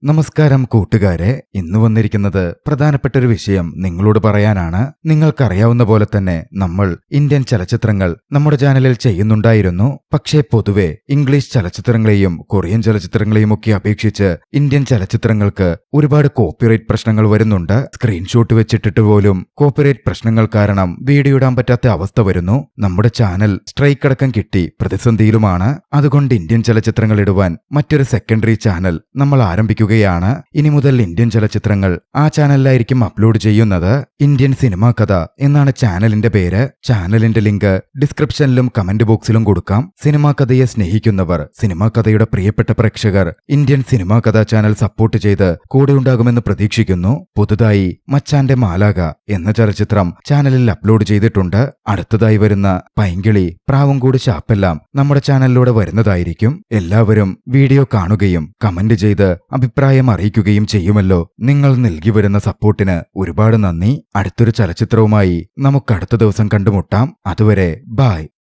നമസ്കാരം കൂട്ടുകാരെ, ഇന്ന് വന്നിരിക്കുന്നത് പ്രധാനപ്പെട്ട ഒരു വിഷയം നിങ്ങളോട് പറയാനാണ്. നിങ്ങൾക്കറിയാവുന്ന പോലെ തന്നെ നമ്മൾ ഇന്ത്യൻ ചലച്ചിത്രങ്ങൾ നമ്മുടെ ചാനലിൽ ചെയ്യുന്നുണ്ടായിരുന്നു. പക്ഷേ പൊതുവെ ഇംഗ്ലീഷ് ചലച്ചിത്രങ്ങളെയും കൊറിയൻ ചലച്ചിത്രങ്ങളെയും ഒക്കെ അപേക്ഷിച്ച് ഇന്ത്യൻ ചലച്ചിത്രങ്ങൾക്ക് ഒരുപാട് കോപ്പിറൈറ്റ് പ്രശ്നങ്ങൾ വരുന്നുണ്ട്. സ്ക്രീൻഷോട്ട് വെച്ചിട്ടിട്ട് പോലും കോപ്പിറൈറ്റ് പ്രശ്നങ്ങൾ കാരണം വീഡിയോ ഇടാൻ പറ്റാത്ത അവസ്ഥ വരുന്നു. നമ്മുടെ ചാനൽ സ്ട്രൈക്ക് അടക്കം കിട്ടി പ്രതിസന്ധിയിലുമാണ്. അതുകൊണ്ട് ഇന്ത്യൻ ചലച്ചിത്രങ്ങൾ ഇടുവാൻ മറ്റൊരു സെക്കൻഡറി ചാനൽ നമ്മൾ ആരംഭിക്കുകയാണ്. ഇനി മുതൽ ഇന്ത്യൻ ചലച്ചിത്രങ്ങൾ ആ ചാനലിലായിരിക്കും അപ്ലോഡ് ചെയ്യുന്നത്. ഇന്ത്യൻ സിനിമാ കഥ എന്നാണ് ചാനലിന്റെ പേര്. ചാനലിന്റെ ലിങ്ക് ഡിസ്ക്രിപ്ഷനിലും കമന്റ് ബോക്സിലും കൊടുക്കാം. സിനിമാ കഥയെ സ്നേഹിക്കുന്നവർ, സിനിമാ കഥയുടെ പ്രിയപ്പെട്ട പ്രേക്ഷകർ ഇന്ത്യൻ സിനിമാ കഥ ചാനൽ സപ്പോർട്ട് ചെയ്ത് കൂടെ ഉണ്ടാകുമെന്ന് പ്രതീക്ഷിക്കുന്നു. പുതുതായി മച്ചാന്റെ മാലാക എന്ന ചലച്ചിത്രം ചാനലിൽ അപ്ലോഡ് ചെയ്തിട്ടുണ്ട്. അടുത്തതായി വരുന്ന പൈങ്കിളി, പ്രാവൻകൂട് ശാപ്പെല്ലാം നമ്മുടെ ചാനലിലൂടെ വരുന്നതായിരിക്കും. എല്ലാവരും വീഡിയോ കാണുകയും കമന്റ് ചെയ്ത് അഭിപ്രായം അറിയിക്കുകയും ചെയ്യുമല്ലോ. നിങ്ങൾ നൽകി വരുന്ന സപ്പോർട്ടിന് ഒരുപാട് നന്ദി. അടുത്തൊരു ചലച്ചിത്രവുമായി നമുക്ക് അടുത്ത ദിവസം കണ്ടുമുട്ടാം. അതുവരെ ബൈ.